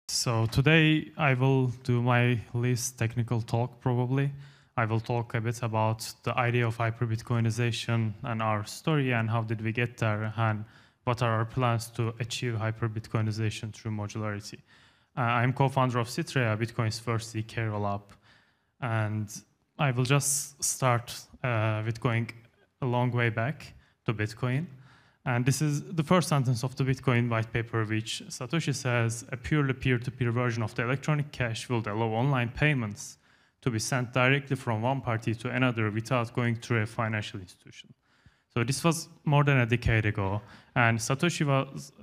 So today I will do my least technical talk probably. I will talk a bit about the idea of hyperbitcoinization and our story and how did we get there and what are our plans to achieve hyperbitcoinization through modularity. I'm co-founder of Citrea, Bitcoin's first zk rollup, and I will just start with going a long way back to Bitcoin. And this is the first sentence of the Bitcoin white paper, which Satoshi says, a purely peer-to-peer version of the electronic cash will allow online payments to be sent directly from one party to another without going through a financial institution. So this was more than a decade ago, and Satoshi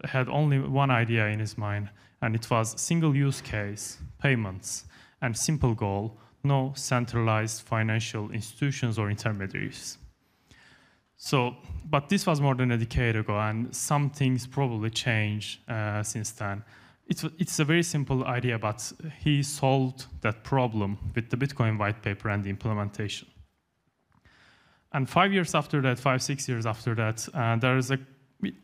had only one idea in his mind, and it was single use case, payments, and simple goal, no centralized financial institutions or intermediaries. So, but this was more than a decade ago, and some things probably changed since then. It's a very simple idea, but he solved that problem with the Bitcoin white paper and the implementation. And 5 years after that, 6 years after that, there is an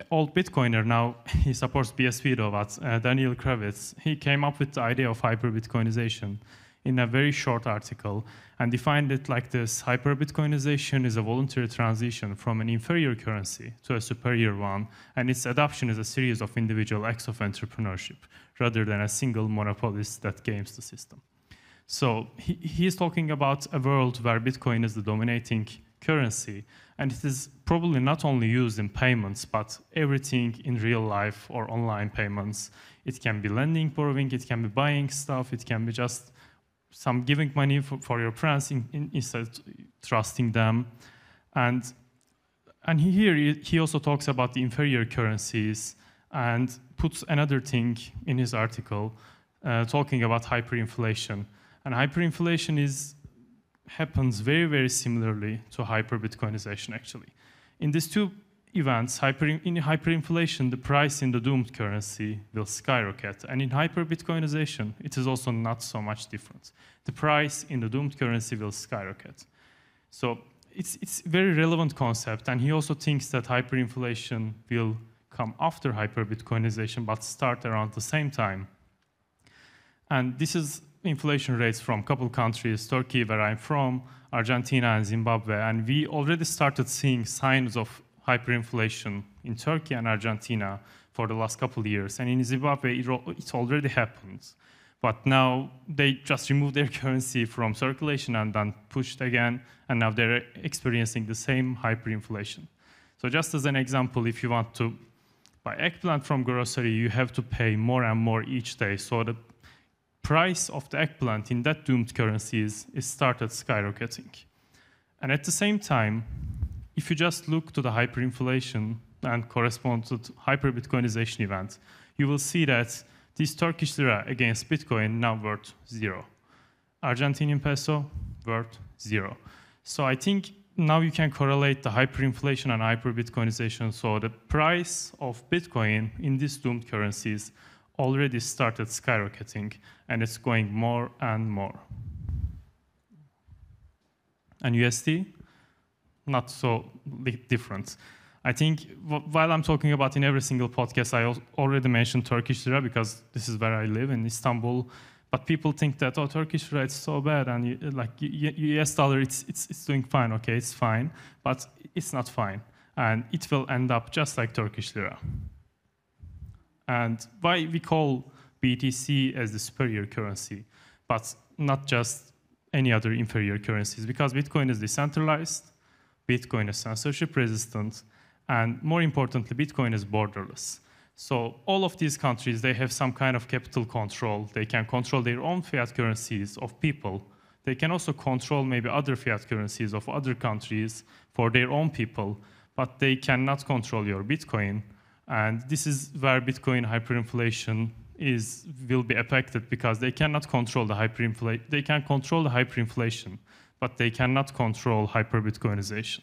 old Bitcoiner now, he supports BSV though, but Daniel Kravitz, he came up with the idea of hyperbitcoinization in a very short article and defined it like this: hyperbitcoinization is a voluntary transition from an inferior currency to a superior one, and its adoption is a series of individual acts of entrepreneurship rather than a single monopolist that games the system. So he is talking about a world where Bitcoin is the dominating currency, and it is probably not only used in payments, but everything in real life or online payments. It can be lending, borrowing, it can be buying stuff, it can be just some giving money for your friends instead trusting them. And here he also talks about the inferior currencies and puts another thing in his article, talking about hyperinflation. And hyperinflation happens very, very similarly to hyperbitcoinization, actually. In these two events, in hyperinflation, the price in the doomed currency will skyrocket. And in hyperbitcoinization, it is also not so much different. The price in the doomed currency will skyrocket. So it's a very relevant concept. And he also thinks that hyperinflation will come after hyperbitcoinization, but start around the same time. And this is inflation rates from a couple countries, Turkey, where I'm from, Argentina, and Zimbabwe. And we already started seeing signs of hyperinflation in Turkey and Argentina for the last couple of years. And in Zimbabwe, it already happened. But now they just removed their currency from circulation and then pushed again, and now they're experiencing the same hyperinflation. So just as an example, if you want to buy eggplant from grocery, you have to pay more and more each day. So the price of the eggplant in that doomed currency is started skyrocketing. And at the same time, if you just look to the hyperinflation and correspond to the hyperbitcoinization event, you will see that this Turkish lira against Bitcoin now worth 0. Argentinian peso worth 0. So I think now you can correlate the hyperinflation and hyperbitcoinization. So the price of Bitcoin in these doomed currencies already started skyrocketing, and it's going more and more. And USD? Not so different. I think while I'm talking about in every single podcast, I already mentioned Turkish lira because this is where I live in Istanbul. But people think that, oh, Turkish lira is so bad, and like US dollar, it's doing fine. Okay, it's fine, but it's not fine, and it will end up just like Turkish lira. And why we call BTC as the superior currency, but not just any other inferior currencies? Because Bitcoin is decentralized, Bitcoin is censorship resistant, and more importantly, Bitcoin is borderless. So all of these countries, they have some kind of capital control. They can control their own fiat currencies of people. They can also control maybe other fiat currencies of other countries for their own people, but they cannot control your Bitcoin. And this is where Bitcoin hyperinflation will be affected, because they cannot control the hyperinflation. They can control the hyperinflation, but they cannot control hyperbitcoinization.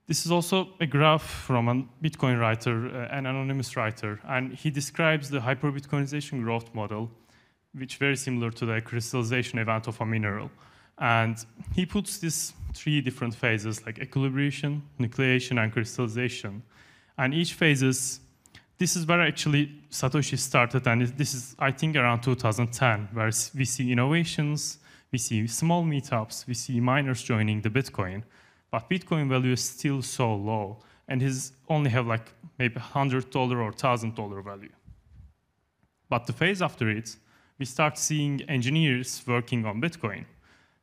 This is also a graph from a Bitcoin writer, an anonymous writer, and he describes the hyperbitcoinization growth model, which is very similar to the crystallization event of a mineral. And he puts these 3 different phases, like equilibration, nucleation, and crystallization. And each phases this is where actually Satoshi started, and this is, I think, around 2010, where we see innovations, we see small meetups, we see miners joining the Bitcoin, but Bitcoin value is still so low, and his only have like maybe $100 or $1,000 value. But the phase after it, we start seeing engineers working on Bitcoin.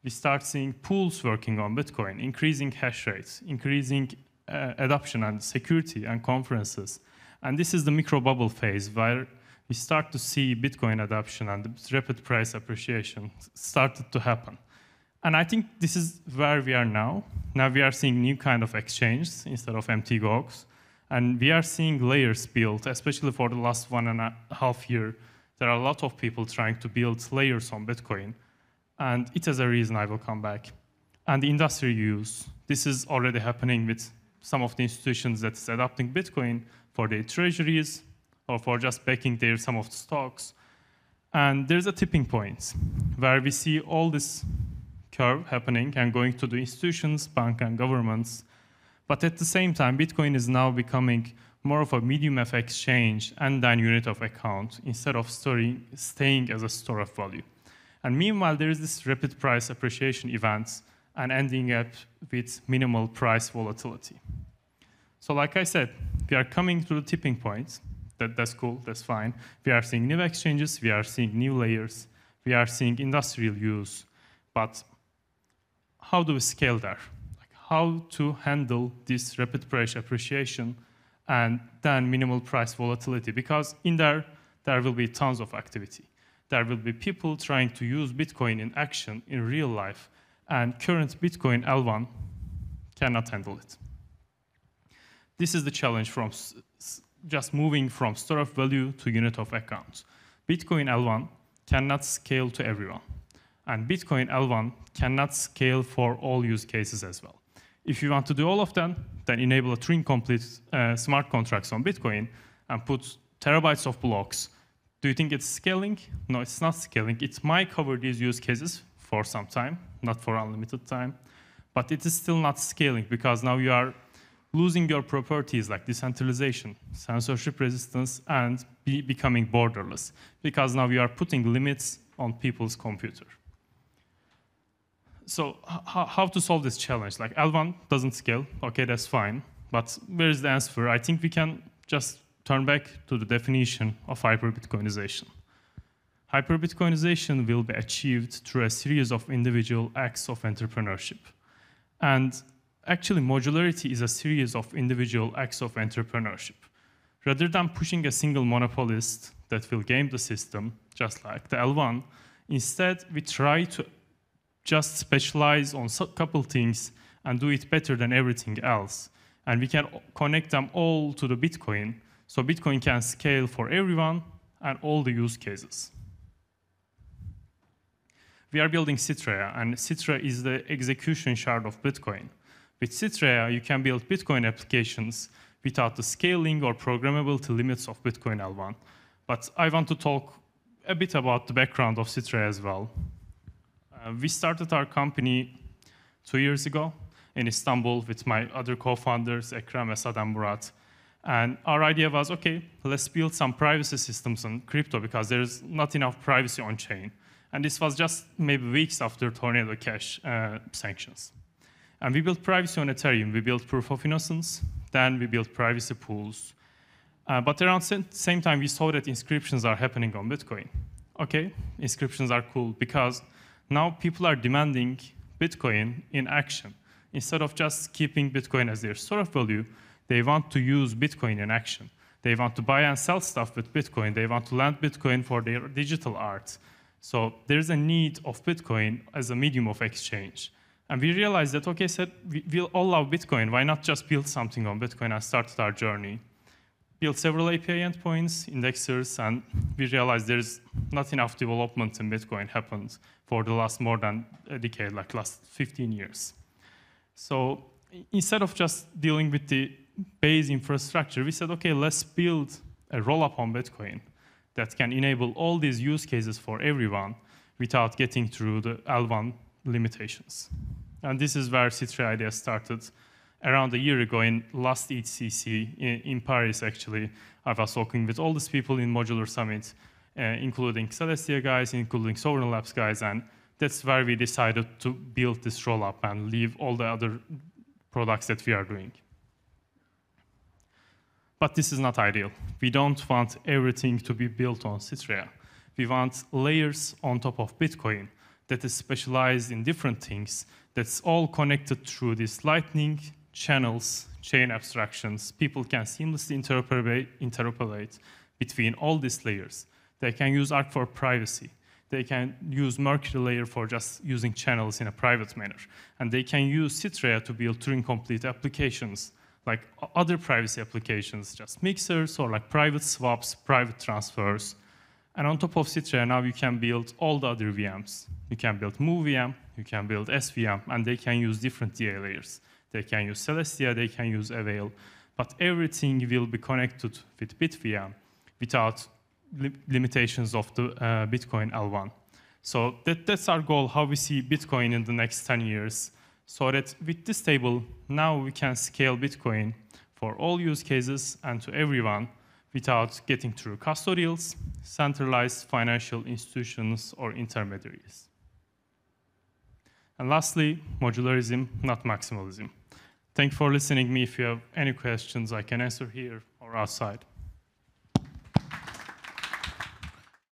We start seeing pools working on Bitcoin, increasing hash rates, increasing adoption and security and conferences. And this is the micro bubble phase where we start to see Bitcoin adoption and the rapid price appreciation started to happen. And I think this is where we are now. Now we are seeing new kind of exchanges instead of empty gogs. And we are seeing layers built, especially for the last 1.5 years. There are a lot of people trying to build layers on Bitcoin. And it has a reason, I will come back. And the industry use. This is already happening with some of the institutions that's adopting Bitcoin for their treasuries or for just backing some of the stocks. And there's a tipping point where we see all this curve happening and going to the institutions, banks, and governments. But at the same time, Bitcoin is now becoming more of a medium of exchange and then unit of account instead of staying as a store of value. And meanwhile, there is this rapid price appreciation events and ending up with minimal price volatility. So like I said, we are coming to the tipping point. That's cool, that's fine. We are seeing new exchanges, we are seeing new layers, we are seeing industrial use. But how do we scale there? Like how to handle this rapid price appreciation and then minimal price volatility? Because in there will be tons of activity. There will be people trying to use Bitcoin in action in real life, and current Bitcoin L1 cannot handle it. This is the challenge from just moving from store of value to unit of account. Bitcoin L1 cannot scale to everyone, and Bitcoin L1 cannot scale for all use cases as well. If you want to do all of them, then enable a Turing-complete smart contracts on Bitcoin and put terabytes of blocks. Do you think it's scaling? No, it's not scaling. It might cover these use cases for some time, not for unlimited time, but it is still not scaling because now you are losing your properties like decentralization, censorship resistance, and becoming borderless because now you are putting limits on people's computer. So how to solve this challenge? Like L1 doesn't scale, okay, that's fine, but where is the answer? I think we can just turn back to the definition of hyperbitcoinization. Hyperbitcoinization will be achieved through a series of individual acts of entrepreneurship. And actually, modularity is a series of individual acts of entrepreneurship. Rather than pushing a single monopolist that will game the system, just like the L1, instead we try to just specialize on a couple things and do it better than everything else. And we can connect them all to the Bitcoin, so Bitcoin can scale for everyone and all the use cases. We are building Citrea, and Citrea is the execution shard of Bitcoin. With Citrea, you can build Bitcoin applications without the scaling or programmability limits of Bitcoin L1. But I want to talk a bit about the background of Citrea as well. We started our company 2 years ago in Istanbul with my other co-founders, Ekrem, Esad, and Murat. And our idea was, okay, let's build some privacy systems on crypto because there's not enough privacy on chain. And this was just maybe weeks after Tornado Cash sanctions. And we built privacy on Ethereum. We built proof of innocence. Then we built privacy pools. But around the same time, we saw that inscriptions are happening on Bitcoin. Okay, inscriptions are cool because now people are demanding Bitcoin in action. Instead of just keeping Bitcoin as their store of value, they want to use Bitcoin in action. They want to buy and sell stuff with Bitcoin. They want to lend Bitcoin for their digital art. So there's a need of Bitcoin as a medium of exchange. And we realized that, okay, so we'll all love Bitcoin. Why not just build something on Bitcoin and started our journey? Built several API endpoints, indexers, and we realized there's not enough development in Bitcoin happened for the last more than a decade, like last 15 years. So instead of just dealing with the base infrastructure, we said, okay, let's build a roll-up on Bitcoin that can enable all these use cases for everyone without getting through the L1 limitations. And this is where Citrea idea started. around a year ago in last HCC in Paris, actually, I was talking with all these people in Modular Summit, including Celestia guys, including Sovereign Labs guys, and that's where we decided to build this rollup and leave all the other products that we are doing. But this is not ideal. We don't want everything to be built on Citrea. We want layers on top of Bitcoin that is specialized in different things, that's all connected through these lightning channels, chain abstractions. People can seamlessly interoperate between all these layers. They can use Arc for privacy. They can use Mercury layer for just using channels in a private manner. And they can use Citrea to build Turing-complete applications, like other privacy applications, just mixers or like private swaps, private transfers. And on top of Citrea, now you can build all the other VMs. You can build MoveVM, you can build SVM, and they can use different DA layers. They can use Celestia, they can use Avail, but everything will be connected with BitVM without limitations of the Bitcoin L1. So that's our goal, how we see Bitcoin in the next 10 years, so that with this table, now we can scale Bitcoin for all use cases and to everyone without getting through custodials, centralized financial institutions, or intermediaries. And lastly, modularism, not maximalism. Thank you for listening to me. If you have any questions, I can answer here or outside.